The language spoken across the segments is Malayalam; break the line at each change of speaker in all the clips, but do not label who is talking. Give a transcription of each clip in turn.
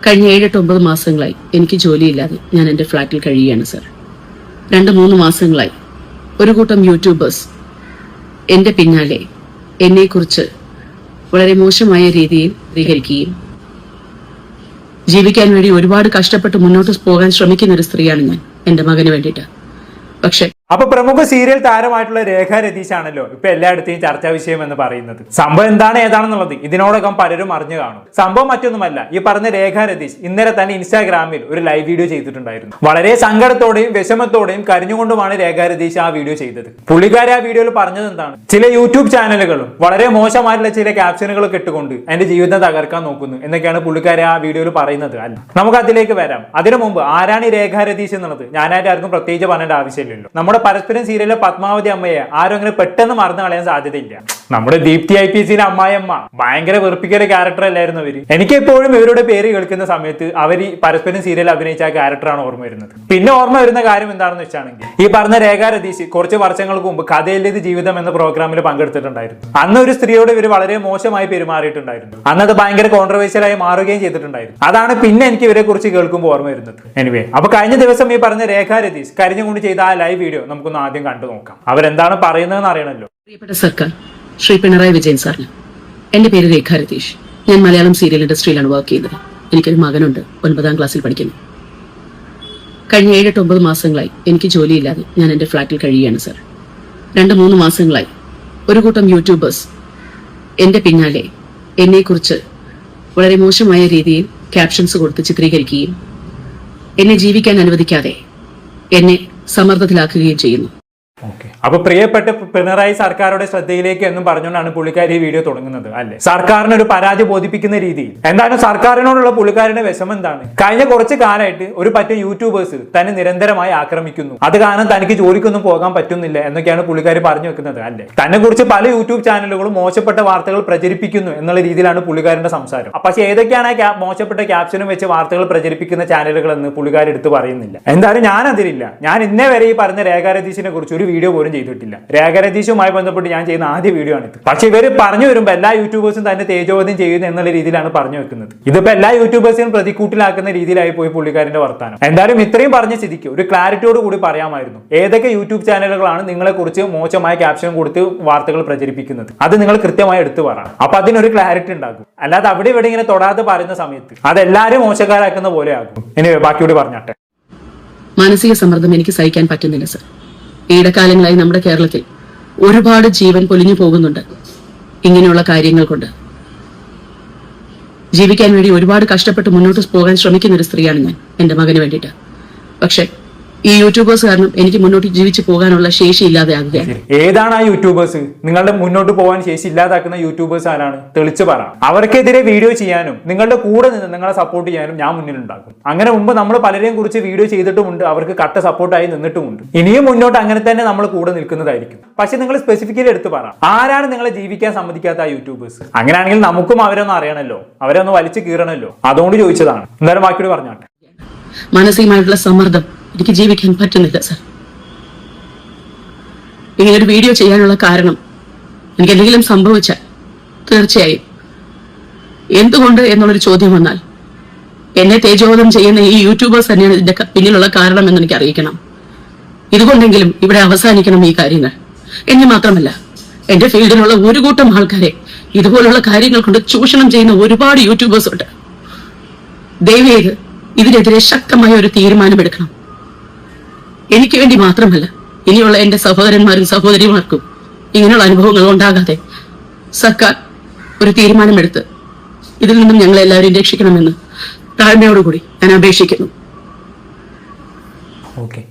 കഴിഞ്ഞ 7-9 മാസങ്ങളായി എനിക്ക് ജോലിയില്ലാതെ ഞാൻ എൻ്റെ ഫ്ലാറ്റിൽ കഴിയുകയാണ് സർ. 2-3 മാസങ്ങളായി ഒരു കൂട്ടം യൂട്യൂബേഴ്സ് എൻ്റെ പിന്നാലെ എന്നെക്കുറിച്ച് വളരെ മോശമായ രീതിയിൽ പ്രതികരിക്കുകയും ജീവിക്കാൻ വേണ്ടി ഒരുപാട് കഷ്ടപ്പെട്ട് മുന്നോട്ട് പോകാൻ ശ്രമിക്കുന്ന ഒരു സ്ത്രീയാണ് ഞാൻ എൻ്റെ മകന് വേണ്ടിയിട്ട്. പക്ഷെ
അപ്പൊ പ്രമുഖ സീരിയൽ താരമായിട്ടുള്ള രേഖ രതീഷ് ആണല്ലോ ഇപ്പൊ എല്ലായിടത്തെയും ചർച്ചാ വിഷയം എന്ന് പറയുന്നത്. സംഭവം എന്താണ് ഏതാണെന്നുള്ളത് ഇതിനോടകം പലരും അറിഞ്ഞു കാണും. സംഭവം മറ്റൊന്നുമല്ല, ഈ പറഞ്ഞ രേഖ രതീഷ് ഇന്നലെ തന്നെ ഇൻസ്റ്റാഗ്രാമിൽ ഒരു ലൈവ് വീഡിയോ ചെയ്തിട്ടുണ്ടായിരുന്നു. വളരെ സങ്കടത്തോടെയും വിഷമത്തോടെയും കരഞ്ഞുകൊണ്ടുമാണ് രേഖ രതീഷ് ആ വീഡിയോ ചെയ്തത്. പുള്ളിക്കാരി ആ വീഡിയോയിൽ പറഞ്ഞത് എന്താണ്, ചില യൂട്യൂബ് ചാനലുകളും വളരെ മോശമായിട്ടുള്ള ചില ക്യാപ്ഷനുകളൊക്കെ ഇട്ടുകൊണ്ട് എന്റെ ജീവിതം തകർക്കാൻ നോക്കുന്നു എന്നൊക്കെയാണ് പുള്ളിക്കാരി ആ വീഡിയോയിൽ പറയുന്നത്. അല്ല, നമുക്ക് അതിലേക്ക് വരാം. അതിനു മുമ്പ് ആരാണ് ഈ രേഖ രതീഷ് എന്നുള്ളത് ഞാനായിട്ട് ആർക്കും പ്രത്യേകിച്ച് പറയേണ്ട ആവശ്യമില്ലല്ലോ. നമ്മുടെ പരസ്പരം സീരിയലിലെ പത്മാവതി അമ്മയെ ആരും അങ്ങനെ പെട്ടെന്ന് മറന്നു കളയാൻ സാധ്യതയില്ല. നമ്മുടെ ദീപ്തി IPCയിലെ അമ്മായിയമ്മ ഭയങ്കര വെറുപ്പിക്കുന്ന ക്യാരക്ടർ അല്ലായിരുന്നു അവര്. എനിക്ക് എപ്പോഴും ഇവരുടെ പേര് കേൾക്കുന്ന സമയത്ത് അവർ ഈ പരസ്പരം സീരിയൽ അഭിനയിച്ച ആ ക്യാരക്ടറാണ് ഓർമ്മ വരുന്നത്. പിന്നെ ഓർമ്മ വരുന്ന കാര്യം എന്താണെന്ന് വെച്ചാണെങ്കിൽ ഈ പറഞ്ഞ രേഖ രതീഷ് കുറച്ച് വർഷങ്ങൾക്ക് മുമ്പ് കഥയിലേത് ജീവിതം എന്ന പ്രോഗ്രാമിൽ പങ്കെടുത്തിട്ടുണ്ടായിരുന്നു. അന്ന് ഒരു സ്ത്രീയോട് ഇവർ വളരെ മോശമായി പെരുമാറിയിട്ടുണ്ടായിരുന്നു. അന്നത് ഭയങ്കര കോൺട്രവേഴ്ഷ്യലായി മാറുകയും ചെയ്തിട്ടുണ്ടായിരുന്നു. അതാണ് പിന്നെ എനിക്ക് ഇവരെ കുറിച്ച് കേൾക്കുമ്പോൾ ഓർമ്മ വരുന്നത്. എനിവേ, അപ്പൊ കഴിഞ്ഞ ദിവസം ഈ പറഞ്ഞ രേഖ രതീഷ് കരിഞ്ഞുകൊണ്ട് ചെയ്ത ആ ലൈവ് വീഡിയോ നമുക്കൊന്ന് ആദ്യം കണ്ടു നോക്കാം. അവരെന്താണ് പറയുന്നതെന്ന് അറിയണമല്ലോ.
പ്രിയപ്പെട്ട സർക്കാർ ശ്രീ പിണറായി വിജയൻ സാറിന്, എന്റെ പേര് രേഖ രതീഷ്. ഞാൻ മലയാളം സീരിയൽ ഇൻഡസ്ട്രിയിലാണ് വർക്ക് ചെയ്യുന്നത്. എനിക്കൊരു മകനുണ്ട്, 9ാം ക്ലാസ്സിൽ പഠിക്കുന്നു. കഴിഞ്ഞ 7-9 മാസങ്ങളായി എനിക്ക് ജോലിയില്ലാതെ ഞാൻ എൻ്റെ ഫ്ലാറ്റിൽ കഴിയുകയാണ് സർ. 2-3 മാസങ്ങളായി ഒരു കൂട്ടം യൂട്യൂബേഴ്സ് എൻ്റെ പിന്നാലെ എന്നെക്കുറിച്ച് വളരെ മോശമായ രീതിയിൽ ക്യാപ്ഷൻസ് കൊടുത്ത് ചിത്രീകരിക്കുകയും എന്നെ ജീവിക്കാൻ അനുവദിക്കാതെ എന്നെ സമ്മർദ്ദത്തിലാക്കുകയും ചെയ്യുന്നു.
അപ്പൊ പ്രിയപ്പെട്ട പിണറായി സർക്കാരുടെ ശ്രദ്ധയിലേക്ക് എന്നും പറഞ്ഞുകൊണ്ടാണ് പുള്ളിക്കാരി ഈ വീഡിയോ തുടങ്ങുന്നത് അല്ലെ. സർക്കാരിന് ഒരു പരാതി ബോധിപ്പിക്കുന്ന രീതിയിൽ. എന്തായാലും സർക്കാരിനോടുള്ള പുള്ളിക്കാരുടെ വിഷമം എന്താണ്, കഴിഞ്ഞ കുറച്ച് കാലമായിട്ട് ഒരു പറ്റം യൂട്യൂബേഴ്സ് തന്നെ നിരന്തരമായി ആക്രമിക്കുന്നു. അത് കാരണം തനിക്ക് ജോലിക്കൊന്നും പോകാൻ പറ്റുന്നില്ല എന്നൊക്കെയാണ് പുള്ളിക്കാരി പറഞ്ഞു വെക്കുന്നത് അല്ലെ. തന്നെ കുറിച്ച് പല യൂട്യൂബ് ചാനലുകളും മോശപ്പെട്ട വാർത്തകൾ പ്രചരിപ്പിക്കുന്നു എന്നുള്ള രീതിയിലാണ് പുള്ളിക്കാരന്റെ സംസാരം. പക്ഷെ ഏതൊക്കെയാണ് മോശപ്പെട്ട ക്യാപ്ഷനും വെച്ച് വാർത്തകൾ പ്രചരിപ്പിക്കുന്ന ചാനലുകൾ എന്ന് പുള്ളിക്കാരി എടുത്ത് പറയുന്നില്ല. എന്തായാലും ഞാൻ അതിലില്ല. ഞാൻ ഇന്നേ വരെ ഈ പറഞ്ഞ രേഖ രതീഷിനെ കുറിച്ച് ഒരു വീഡിയോ പോലും ചെയ്തിട്ടില്ല. രേഖ രതീഷുമായി ബന്ധപ്പെട്ട് ഞാൻ ചെയ്യുന്ന ആദ്യ വീഡിയോ ആണിത്. പക്ഷെ ഇവര് പറഞ്ഞു വരുമ്പോൾ എല്ലാ യൂട്യൂബേഴ്സും തന്നെ തേജോവധം ചെയ്യുന്നു എന്നുള്ള രീതിയിലാണ് പറഞ്ഞു വെക്കുന്നത്. ഇതിപ്പോ എല്ലാ യൂട്യൂബേഴ്സിനും പ്രതിക്കൂട്ടിലാക്കുന്ന രീതിയിലായി പോയി പുള്ളിക്കാരന്റെ വർത്താനം. എന്തായാലും ഇത്രയും പറഞ്ഞ സ്ഥിതിക്ക് ഒരു ക്ലാരിറ്റിയോട് കൂടി പറയാമായിരുന്നു ഏതൊക്കെ യൂട്യൂബ് ചാനലുകളാണ് നിങ്ങളെ കുറിച്ച് മോശമായ ക്യാപ്ഷൻ കൊടുത്ത് വാർത്തകൾ പ്രചരിപ്പിക്കുന്നത്. അത് നിങ്ങൾ കൃത്യമായി എടുത്തു പറയണം. അപ്പൊ അതിനൊരു ക്ലാരിറ്റി ഉണ്ടാകും. അല്ലാതെ അവിടെ ഇവിടെ ഇങ്ങനെ തൊടാതെ പറയുന്ന സമയത്ത് അതെല്ലാരും മോശക്കാരാക്കുന്ന പോലെ ആകും. ഇനി ബാക്കിയോട് പറഞ്ഞാട്ടെ.
മാനസിക സമ്മർദ്ദം എനിക്ക് സഹിക്കാൻ പറ്റുന്നില്ല സർ. ഈയിടക്കാലങ്ങളായി നമ്മുടെ കേരളത്തിൽ ഒരുപാട് ജീവൻ പൊലിഞ്ഞു പോകുന്നുണ്ട് ഇങ്ങനെയുള്ള കാര്യങ്ങൾ കൊണ്ട്. ജീവിക്കാൻ വേണ്ടി ഒരുപാട് കഷ്ടപ്പെട്ട് മുന്നോട്ട് പോകാൻ ശ്രമിക്കുന്ന ഒരു സ്ത്രീയാണ് ഞാൻ എൻ്റെ മകന് വേണ്ടിയിട്ട്. പക്ഷെ ഈ യൂട്യൂബേഴ്സ് കാരണം എനിക്ക് മുന്നോട്ട് ജീവിച്ചു പോകാനുള്ള ശേഷി ഇല്ലാതെയാകുകയാണ്.
ഏതാണ് ആ യൂട്യൂബേഴ്സ്? നിങ്ങളുടെ മുന്നോട്ട് പോകാൻ ശേഷി ഇല്ലാതാക്കുന്ന യൂട്യൂബേഴ്സ് ആരാണ്? തെളിച്ചു പറ. അവർക്കെതിരെ വീഡിയോ ചെയ്യാനും നിങ്ങളുടെ കൂടെ നിന്ന് നിങ്ങളെ സപ്പോർട്ട് ചെയ്യാനും ഞാൻ മുന്നിലുണ്ടാകും. അങ്ങനെ മുമ്പ് നമ്മൾ പലരെയും കുറിച്ച് വീഡിയോ ചെയ്തിട്ടുമുണ്ട്, അവർക്ക് കട്ട സപ്പോർട്ടായി നിന്നിട്ടുമുണ്ട്. ഇനിയും മുന്നോട്ട് അങ്ങനെ തന്നെ നമ്മൾ കൂടെ നിൽക്കുന്നതായിരിക്കും. പക്ഷെ നിങ്ങൾ സ്പെസിഫിക്കലി എടുത്ത് പറ, ആരാണ് നിങ്ങളെ ജീവിക്കാൻ സമ്മതിക്കാത്ത ആ യൂട്യൂബേഴ്സ്? അങ്ങനെയാണെങ്കിൽ നമുക്കും അവരൊന്നും അറിയണമല്ലോ, അവരൊന്ന് വലിച്ചു കീറണമല്ലോ. അതുകൊണ്ട് ചോദിച്ചതാണ്. എന്തായാലും ബാക്കിയോട് പറഞ്ഞാട്ടെ.
മാനസികമായിട്ടുള്ള സമ്മർദ്ദം എനിക്ക് ജീവിക്കാൻ പറ്റുന്നില്ല സർ. ഇങ്ങനൊരു വീഡിയോ ചെയ്യാനുള്ള കാരണം എനിക്ക് എന്തെങ്കിലും സംഭവിച്ചാൽ തീർച്ചയായും എന്തുകൊണ്ട് എന്നുള്ളൊരു ചോദ്യം വന്നാൽ എന്നെ തേജോവധം ചെയ്യുന്ന ഈ യൂട്യൂബേഴ്സ് തന്നെയാണ് ഇതിന്റെ പിന്നിലുള്ള കാരണം എന്ന് എനിക്ക് അറിയിക്കണം. ഇതുകൊണ്ടെങ്കിലും ഇവിടെ അവസാനിക്കണം ഈ കാര്യങ്ങൾ. എന്നെ മാത്രമല്ല, എന്റെ ഫീൽഡിലുള്ള ഒരു കൂട്ടം ആൾക്കാരെ ഇതുപോലുള്ള കാര്യങ്ങൾ കൊണ്ട് ചൂഷണം ചെയ്യുന്ന ഒരുപാട് യൂട്യൂബേഴ്സ് ഉണ്ട്. ദയവേത് ഇതിനെതിരെ ശക്തമായ ഒരു തീരുമാനമെടുക്കണം. എനിക്ക് വേണ്ടി മാത്രമല്ല, ഇനിയുള്ള എന്റെ സഹോദരന്മാരും സഹോദരിമാർക്കും ഇങ്ങനെയുള്ള അനുഭവങ്ങൾ ഉണ്ടാകാതെ സർക്കാർ ഒരു തീരുമാനമെടുത്ത് ഇതിൽ നിന്നും ഞങ്ങളെല്ലാവരും രക്ഷിക്കണമെന്ന് താഴ്മയോടുകൂടി ഞാൻ അപേക്ഷിക്കുന്നു.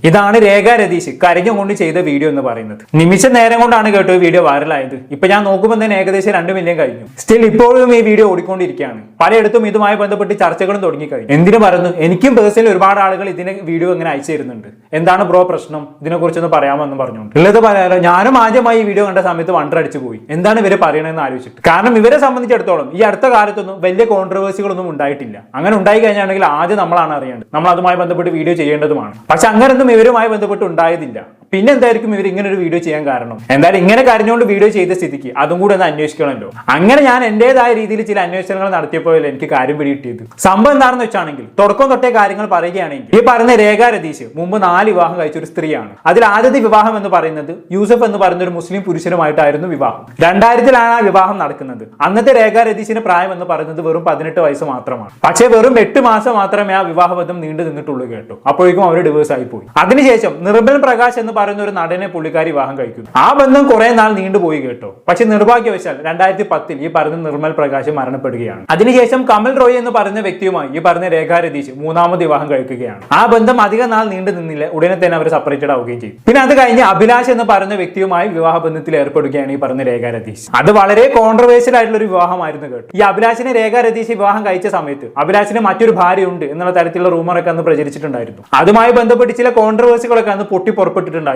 ഇതാണ് രേഖ രതീഷ് കരഞ്ഞുകൊണ്ട് ചെയ്ത വീഡിയോ എന്ന് പറയുന്നത്. നിമിഷ നേരം കൊണ്ടാണ് കേട്ടോ വീഡിയോ വൈറലായത്. ഇപ്പൊ ഞാൻ നോക്കുമ്പോൾ തന്നെ ഏകദേശം 2 മില്യൺ കഴിഞ്ഞു. സ്റ്റിൽ ഇപ്പോഴും ഈ വീഡിയോ ഓടിക്കൊണ്ടിരിക്കുകയാണ്. പലയിടത്തും ഇതുമായി ബന്ധപ്പെട്ട് ചർച്ചകളും തുടങ്ങിക്കഴിഞ്ഞു. എന്തിനു പറയുന്നു, എനിക്കും പേഴ്സണലി ഒരുപാട് ആളുകൾ ഇതിനെ വീഡിയോ ഇങ്ങനെ അയച്ചു തരുന്നുണ്ട്. എന്താണ് ബ്രോ പ്രശ്നം, ഇതിനെ കുറിച്ചൊന്ന് പറയാമെന്ന് പറഞ്ഞുകൊണ്ട്. ഉള്ളത് പറയാലോ. ഞാനും ആദ്യമായി ഈ വീഡിയോ കണ്ട സമയത്ത് വണ്ടടിച്ചു പോയി, എന്താണ് ഇവരെ പറയണമെന്ന് ആലോചിച്ചിട്ട്. കാരണം ഇവരെ സംബന്ധിച്ചിടത്തോളം ഈ അടുത്ത കാലത്തൊന്നും വലിയ കോൺട്രവേഴ്സികളൊന്നും ഉണ്ടായിട്ടില്ല. അങ്ങനെ ഉണ്ടായി കഴിഞ്ഞാണെങ്കിൽ ആദ്യം നമ്മളാണ് അറിയേണ്ടത്, നമ്മൾ അതുമായി ബന്ധപ്പെട്ട് വീഡിയോ ചെയ്യേണ്ടതുമാണ്. പക്ഷെ അങ്ങനൊന്നും ഇവരുമായി ബന്ധപ്പെട്ട് ഉണ്ടായതില്ല. പിന്നെ എന്തായിരിക്കും ഇവർ ഇങ്ങനെ ഒരു വീഡിയോ ചെയ്യാൻ കാരണം? എന്തായാലും ഇങ്ങനെ കരഞ്ഞുകൊണ്ട് വീഡിയോ ചെയ്ത സ്ഥിതിക്ക് അതും കൂടെ ഒന്ന് അന്വേഷിക്കണമല്ലോ. അങ്ങനെ ഞാൻ എന്റേതായ രീതിയിൽ ചില അന്വേഷണങ്ങൾ നടത്തിയപ്പോഴല്ലേ എനിക്ക് കാര്യം പിടികിട്ടിയത്. സംഭവം എന്താണെന്ന് വെച്ചാണെങ്കിൽ തുടക്കം തൊട്ടേ കാര്യങ്ങൾ പറയുകയാണെങ്കിൽ ഈ പറയുന്ന രേഖ രതീഷ് മുമ്പ് 4 വിവാഹം കഴിച്ച ഒരു സ്ത്രീയാണ്. അതിൽ ആദ്യത്തെ വിവാഹം എന്ന് പറയുന്നത് യൂസഫ് എന്ന് പറയുന്ന ഒരു മുസ്ലിം പുരുഷനുമായിട്ടായിരുന്നു വിവാഹം. 2000-ലാണ് ആ വിവാഹം നടക്കുന്നത്. അന്നത്തെ രേഖ രതീഷിന്റെ പ്രായം എന്ന് പറയുന്നത് വെറും 18 വയസ്സ് മാത്രമാണ്. പക്ഷേ വെറും 8 മാസം മാത്രമേ ആ വിവാഹബന്ധം നീണ്ടു നിന്നിട്ടുള്ളൂ കേട്ടോ. അപ്പോഴേക്കും അവർ ഡിവേഴ്സ് ആയി പോയി. അതിനുശേഷം നിർമ്മൽ പ്രകാശ് എന്ന് പറയുന്ന ഒരു നടനെ പുള്ളിക്കാരി വിവാഹം കഴിക്കുന്നു. ആ ബന്ധം കുറെ നാൾ നീണ്ടുപോയി കേട്ടോ. പക്ഷെ നിർഭാഗ്യവശാൽ 2010 ഈ പറഞ്ഞ നിർമ്മൽ പ്രകാശ് മരണപ്പെടുകയാണ്. അതിനുശേഷം കമൽ റോയ് എന്ന് പറയുന്ന വ്യക്തിയുമായി ഈ പറഞ്ഞ രേഖ രതീഷ് 3ാമത് വിവാഹം കഴിക്കുകയാണ്. ആ ബന്ധം അധികം നാൾ നീണ്ടു നിന്നില്ല. ഉടനെ തന്നെ അവർ സെപ്പറേറ്റഡ് ആവുകയും ചെയ്തു. പിന്നെ അത് കഴിഞ്ഞ് അഭിലാഷ് എന്ന് പറയുന്ന വ്യക്തിയുമായി വിവാഹ ബന്ധത്തിൽ ഏർപ്പെടുകയാണ് ഈ പറഞ്ഞ രേഖ രതീഷ്. അത് വളരെ കോൺട്രവേഴ്സ്യൽ ആയിട്ടുള്ള ഒരു വിവാഹമായിരുന്നു കേട്ടോ. ഈ അഭിലാഷിനെ രേഖ രതീഷ് വിവാഹം കഴിച്ച സമയത്ത് അഭിലാഷിന് മറ്റൊരു ഭാര്യ ഉണ്ട് എന്നുള്ള തരത്തിലുള്ള റൂമറൊക്കെ അന്ന് പ്രചരിച്ചിട്ടുണ്ടായിരുന്നു. അതുമായി ബന്ധപ്പെട്ട് ചില കോൺട്രവേഴ്സികളൊക്കെ അന്ന് പൊട്ടി പുറപ്പെട്ടിട്ടുണ്ടായിരുന്നു.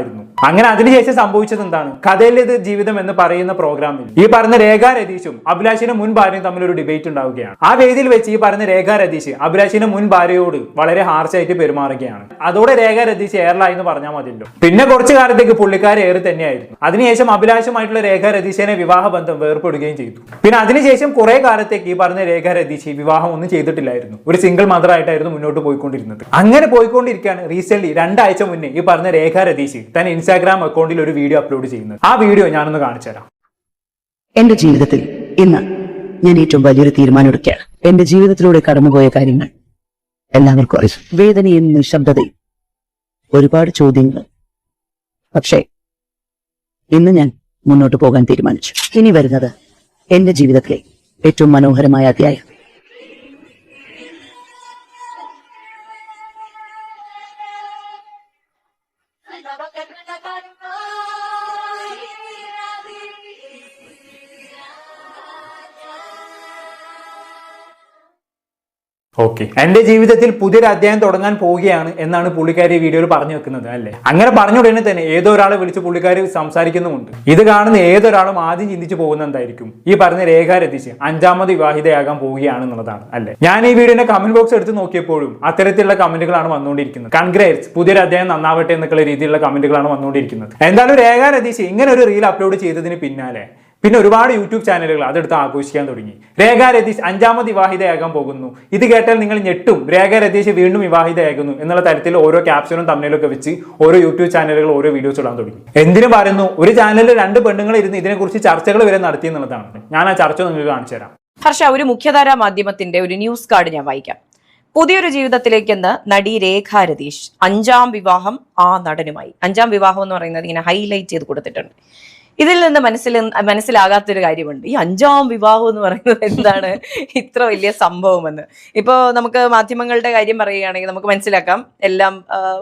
അങ്ങനെ അതിനുശേഷം സംഭവിച്ചത് എന്താണ്? കഥയിലേത് ജീവിതം എന്ന് പറയുന്ന പ്രോഗ്രാമിൽ ഈ പറഞ്ഞ രേഖ രതീഷും അഭിലാഷിന്റെ മുൻ ഭാര്യയും തമ്മിൽ ഒരു ഡിബേറ്റ് ഉണ്ടാവുകയാണ്. ആ വേദിയിൽ വെച്ച് ഈ പറഞ്ഞ രേഖ രതീഷ് അഭിലാഷിന്റെ മുൻ ഭാര്യയോട് വളരെ ഹാർഷായിട്ട് പെരുമാറുകയാണ്. അതോടെ രേഖ രതീഷ് എയർലായി എന്ന് പറഞ്ഞാൽ മതിയല്ലോ. പിന്നെ കുറച്ചു കാലത്തേക്ക് പുള്ളിക്കാരെ ഏറി തന്നെയായിരുന്നു. അതിനുശേഷം അഭിലാഷുമായിട്ടുള്ള രേഖ രതീഷിനെ വിവാഹ ബന്ധം വേർപ്പെടുകയും ചെയ്തു. പിന്നെ അതിനുശേഷം കുറെ കാലത്തേക്ക് ഈ പറഞ്ഞ രേഖ രതീഷ് വിവാഹം ഒന്നും ചെയ്തിട്ടില്ലായിരുന്നു. ഒരു സിംഗിൾ മദർ ആയിട്ടായിരുന്നു മുന്നോട്ട് പോയിക്കൊണ്ടിരുന്നത്. അങ്ങനെ പോയിക്കൊണ്ടിരിക്കുകയാണ് റീസെന്റ് 2 ആഴ്ച മുന്നേ ഈ പറഞ്ഞ രേഖ രതീഷ് തന്നെ ഇൻസ്റ്റാഗ്രാം അക്കൗണ്ടിൽ ഒരു വീഡിയോ അപ്ലോഡ് ചെയ്യുന്നത്. ആ വീഡിയോ ഞാനൊന്ന് കാണിച്ചു തരാം.
എന്റെ ജീവിതത്തിൽ ഇന്ന് ഞാൻ ഏറ്റവും വലിയൊരു തീരുമാനം എടുക്കുകയാണ്. എന്റെ ജീവിതത്തിലൂടെ കടന്നുപോയ കാര്യങ്ങൾ എല്ലാവർക്കും അറിയാം. വേദനയും നിശബ്ദതയും, ഒരുപാട് ചോദ്യങ്ങൾ. പക്ഷേ ഇന്ന് ഞാൻ മുന്നോട്ട് പോകാൻ തീരുമാനിച്ചു. ഇനി വരുന്നത് എന്റെ ജീവിതത്തിലെ ഏറ്റവും മനോഹരമായ അധ്യായം.
ഓക്കെ, എന്റെ ജീവിതത്തിൽ പുതിയൊരു അധ്യായം തുടങ്ങാൻ പോവുകയാണ് എന്നാണ് പുള്ളിക്കാരി വീഡിയോയിൽ പറഞ്ഞു വെക്കുന്നത് അല്ലേ. അങ്ങനെ പറഞ്ഞ ഉടനെ തന്നെ ഏതോ ഒരാളെ വിളിച്ച് പുള്ളിക്കാരി സംസാരിക്കുന്നുമുണ്ട്. ഇത് കാണുന്ന ഏതൊരാളും ആദ്യം ചിന്തിച്ചു പോകുന്ന എന്തായിരിക്കും? ഈ പറഞ്ഞ രേഖ രതീഷ് 5ാമത് വിവാഹിതയാകാൻ പോവുകയാണെന്നുള്ളതാണ് അല്ലേ. ഞാൻ ഈ വീഡിയോന്റെ കമന്റ് ബോക്സ് എടുത്ത് നോക്കിയപ്പോഴും അത്തരത്തിലുള്ള കമന്റുകളാണ് വന്നുകൊണ്ടിരിക്കുന്നത്. കൺഗ്രാറ്റ്സ്, പുതിയൊരു അധ്യായം നന്നാവട്ടെ എന്നൊക്കെയുള്ള രീതിയിലുള്ള കമന്റുകളാണ് വന്നുകൊണ്ടിരിക്കുന്നത്. എന്തായാലും രേഖ രതീഷ് ഇങ്ങനെ ഒരു റീൽ അപ്ലോഡ് ചെയ്തതിന് പിന്നാലെ പിന്നെ ഒരുപാട് യൂട്യൂബ് ചാനലുകൾ അതെടുത്ത് ആഘോഷിക്കാൻ തുടങ്ങി. രേഖ രതീഷ് 5ാമത് വിവാഹിതയാകാൻ പോകുന്നു. ഇത് കേട്ടാൽ നിങ്ങൾ ഞെട്ടും. രേഖ രതീഷ് വീണ്ടും വിവാഹിതയാകുന്നു എന്നുള്ള തരത്തിൽ ഓരോ ക്യാപ്ഷനും തമ്മിലൊക്കെ വെച്ച് ഓരോ യൂട്യൂബ് ചാനലുകൾ ഓരോ വീഡിയോസ് ഇടാൻ തുടങ്ങി. എന്തിനു പറയുന്നു? ഒരു ചാനലിൽ 2 പെണ്ണുങ്ങൾ ഇരുന്ന് ഇതിനെക്കുറിച്ച് ചർച്ചകൾ വരെ നടത്തി എന്നുള്ളതാണ്. ഞാൻ ആ ചർച്ച നിങ്ങൾക്ക് കാണിച്ചു തരാം.
ഹർഷ, ഒരു മുഖ്യധാരാ മാധ്യമത്തിന്റെ ഒരു ന്യൂസ് കാർഡ് ഞാൻ വായിക്കാം. പുതിയൊരു ജീവിതത്തിലേക്കെന്ന് നടി രേഖ രതീഷ് 5ാം വിവാഹം ആ നടനുമായി. 5ാം വിവാഹം എന്ന് പറയുന്നത് ഇങ്ങനെ ഹൈലൈറ്റ് ചെയ്ത് കൊടുത്തിട്ടുണ്ട്. ഇതിൽ നിന്ന് മനസ്സിലാകാത്തൊരു കാര്യമുണ്ട്. ഈ 5ാം വിവാഹം എന്ന് പറയുന്നത് എന്താണ് ഇത്ര വലിയ സംഭവമെന്ന്. ഇപ്പോൾ നമുക്ക് മാധ്യമങ്ങളുടെ കാര്യം പറയുകയാണെങ്കിൽ നമുക്ക് മനസ്സിലാക്കാം, എല്ലാം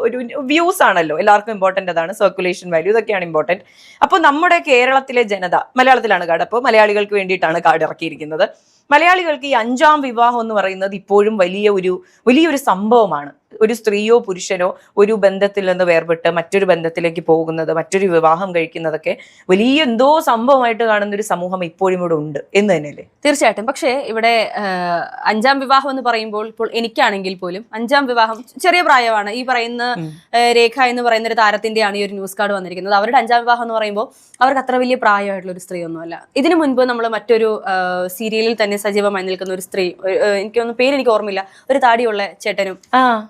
ഒരു വ്യൂസ് ആണല്ലോ, എല്ലാവർക്കും ഇമ്പോർട്ടൻ്റ് അതാണ്. സർക്കുലേഷൻ വാല്യൂ ഇതൊക്കെയാണ് ഇമ്പോർട്ടൻറ്റ്. അപ്പോൾ നമ്മുടെ കേരളത്തിലെ ജനത, മലയാളത്തിലാണ് കാർഡ്, അപ്പോൾ മലയാളികൾക്ക് വേണ്ടിയിട്ടാണ് കാർഡ് ഇറക്കിയിരിക്കുന്നത്. മലയാളികൾക്ക് ഈ 5ാം വിവാഹം എന്ന് പറയുന്നത് ഇപ്പോഴും വലിയൊരു സംഭവമാണ്. ഒരു സ്ത്രീയോ പുരുഷനോ ഒരു ബന്ധത്തിൽ നിന്ന് വേർപെട്ട് മറ്റൊരു ബന്ധത്തിലേക്ക് പോകുന്നത്, മറ്റൊരു വിവാഹം കഴിക്കുന്നതൊക്കെ വലിയ എന്തോ സംഭവമായിട്ട് കാണുന്ന ഒരു സമൂഹം ഇപ്പോഴും ഇവിടെ ഉണ്ട് എന്ന് തന്നെയല്ലേ?
തീർച്ചയായിട്ടും. പക്ഷേ ഇവിടെ 5ാം വിവാഹം എന്ന് പറയുമ്പോൾ ഇപ്പോൾ എനിക്കാണെങ്കിൽ പോലും 5ാം വിവാഹം ചെറിയ പ്രായമാണ്. ഈ പറയുന്ന രേഖ എന്ന് പറയുന്ന ഒരു താരത്തിന്റെയാണ് ഈ ഒരു ന്യൂസ് കാർഡ് വന്നിരിക്കുന്നത്. അവരുടെ 5ാം വിവാഹം എന്ന് പറയുമ്പോൾ അവർക്ക് അത്ര വലിയ പ്രായമായിട്ടുള്ള ഒരു സ്ത്രീ ഒന്നുമല്ല. ഇതിനു മുൻപ് നമ്മൾ മറ്റൊരു സീരിയലിൽ തന്നെ സജീവമായി നിൽക്കുന്ന ഒരു സ്ത്രീ, എനിക്കൊന്നും പേര് എനിക്ക് ഓർമ്മയില്ല, ഒരു താടിയുള്ള ചേട്ടനും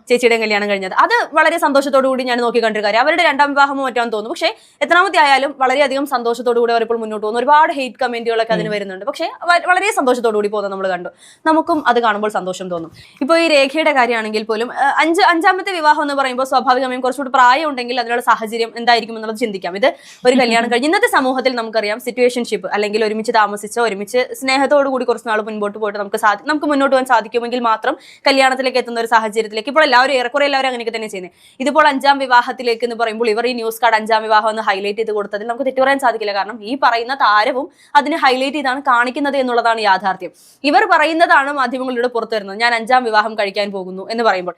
ചേച്ചിയുടെയും കല്യാണം കഴിഞ്ഞത്. അത് വളരെ സന്തോഷത്തോടു കൂടി ഞാൻ നോക്കിക്കണ്ടൊരു കാര്യം. അവരുടെ 2ാം വിവാഹമോ മറ്റാന്ന് തോന്നുന്നു. പക്ഷേ എത്രാമത്തെ ആയാലും വളരെയധികം സന്തോഷത്തോടു കൂടി അവരിപ്പോൾ മുന്നോട്ട് പോകുന്നു. ഒരുപാട് ഹെയ്റ്റ് കമന്റുകളൊക്കെ അതിന് വരുന്നുണ്ട്. പക്ഷേ വളരെ സന്തോഷത്തോടു കൂടി പോകുന്നത് നമ്മൾ കണ്ടു. നമുക്കും അത് കാണുമ്പോൾ സന്തോഷം തോന്നും. ഇപ്പോൾ ഈ രേഖയുടെ കാര്യമാണെങ്കിൽ പോലും 5ാമത്തെ വിവാഹം എന്ന് പറയുമ്പോൾ സ്വാഭാവികമായും കുറച്ചുകൂടി പ്രായം ഉണ്ടെങ്കിൽ അതിനുള്ള സാഹചര്യം എന്തായിരിക്കും എന്നുള്ളത് ചിന്തിക്കാം. ഇത് ഒരു കല്യാണം കഴിഞ്ഞ് ഇന്നത്തെ സമൂഹത്തിൽ നമുക്കറിയാം, സിറ്റുവേഷൻഷിപ്പ് അല്ലെങ്കിൽ ഒരുമിച്ച് താമസിച്ചോ ഒരുമിച്ച് സ്നേഹത്തോടു കൂടി കുറച്ച് നാൾ മുൻപോട്ട് പോയിട്ട് നമുക്ക് മുന്നോട്ട് പോകാൻ സാധിക്കുമെങ്കിൽ മാത്രം കല്യാണത്തിലേക്ക് എത്തുന്ന ഒരു സാഹചര്യത്തിലേക്ക് ഇപ്പോൾ ഏറെക്കുറെ എല്ലാവരും അങ്ങനെയൊക്കെ തന്നെ ചെയ്യുന്നത്. ഇതിപ്പോൾ 5ാം വിവാഹത്തിലേക്ക് എന്ന് പറയുമ്പോൾ ഇവർ ഈ ന്യൂസ് കാർഡ് 5ാം വിവാഹം എന്ന് ഹൈലൈറ്റ് ചെയ്ത് കൊടുത്തതിൽ നമുക്ക് തെറ്റു പറയാൻ സാധിക്കില്ല. കാരണം ഈ പറയുന്ന താരവും അതിന് ഹൈലൈറ്റ് ചെയ്താണ് കാണിക്കുന്നത് എന്നുള്ളതാണ് യാഥാർത്ഥ്യം. ഇവർ പറയുന്നതാണ് മാധ്യമങ്ങളിലൂടെ പുറത്തു വരുന്നത്. ഞാൻ 5ാം വിവാഹം കഴിക്കാൻ പോകുന്നു എന്ന് പറയുമ്പോൾ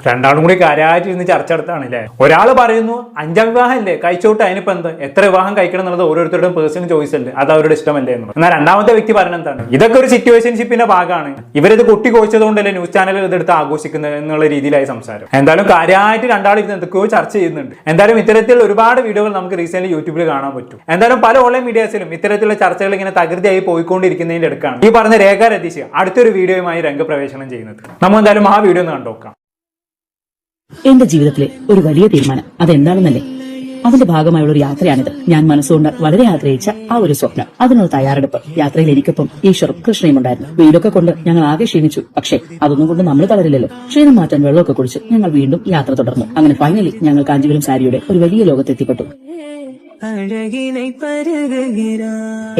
രണ്ടാളും കൂടി കാര്യമായിട്ട് ഇന്ന് ചർച്ച നടത്താണല്ലേ. ഒരാൾ പറയുന്നു 5ാം വിവാഹം അല്ലേ, കഴിച്ചോട്ട് അതിനിപ്പോ എന്ത്, എത്ര വിവാഹം കഴിക്കണം എന്നുള്ളത് ഓരോരുത്തരുടെയും പേഴ്സണൽ ചോയ്സ് അല്ലേ, അത് അവരുടെ ഇഷ്ടമല്ലേ എന്നുള്ളത്. എന്നാൽ 2ാമത്തെ വ്യക്തി പറയുന്നത് എന്താണ്? ഇതൊക്കെ ഒരു സിറ്റുവേഷൻഷിപ്പിന്റെ ഭാഗമാണ്. ഇവരിത് കൊട്ടി കോഴിച്ചതുകൊണ്ടല്ലേ ന്യൂസ് ചാനലിൽ ഇതെടുത്ത് ആഘോഷിക്കുന്നത് എന്നുള്ള രീതിയിൽ രീതിയിലായി സംസാരം. എന്തായാലും കാര്യമായിട്ട് രണ്ടാളും ഇത് എന്തൊക്കെയോ ചർച്ച ചെയ്യുന്നുണ്ട്. എന്തായാലും ഇത്തരത്തിലുള്ള ഒരുപാട് വീഡിയോകൾ നമുക്ക് റീസെന്റ് യൂട്യൂബിൽ കാണാൻ പറ്റും. എന്തായാലും പല ഓൺലൈൻ മീഡിയാസിലും ഇത്തരത്തിലുള്ള ചർച്ചകൾ ഇങ്ങനെ തകൃതിയായി പോയിക്കൊണ്ടിരിക്കുന്നതിന്റെ അടുക്കാണ് ഈ പറഞ്ഞ രേഖ രതീഷ് അടുത്തൊരു വീഡിയോയുമായി രംഗപ്രവേശനം ചെയ്യുന്നത്. നമ്മൾ എന്തായാലും ആ വീഡിയോ ഒന്ന് കണ്ടോക്കാം.
എന്റെ ജീവിതത്തിലെ ഒരു വലിയ തീരുമാനം അതെന്താണെന്നല്ലേ, അതിന്റെ ഭാഗമായുള്ള ഒരു യാത്രയാണിത്. ഞാൻ മനസ്സുകൊണ്ട് വളരെ ആഗ്രഹിച്ച ആ ഒരു സ്വപ്നം, അതിനുള്ള തയ്യാറെടുപ്പ്. യാത്രയിൽ എനിക്കൊപ്പം ഈശ്വറും കൃഷ്ണയും ഉണ്ടായിരുന്നു. വീടൊക്കെ കൊണ്ട് ഞങ്ങൾ ആകെ ക്ഷീണിച്ചു. പക്ഷേ അതൊന്നും കൊണ്ട് നമ്മൾ തളരില്ലല്ലോ. ക്ഷീണം മാറ്റാൻ വെള്ളമൊക്കെ കുടിച്ച് ഞങ്ങൾ വീണ്ടും യാത്ര തുടർന്നു. അങ്ങനെ ഫൈനലി ഞങ്ങൾ കാഞ്ചീപുരം സാരിയുടെ ഒരു വലിയ ലോകത്തെത്തിപ്പെട്ടു.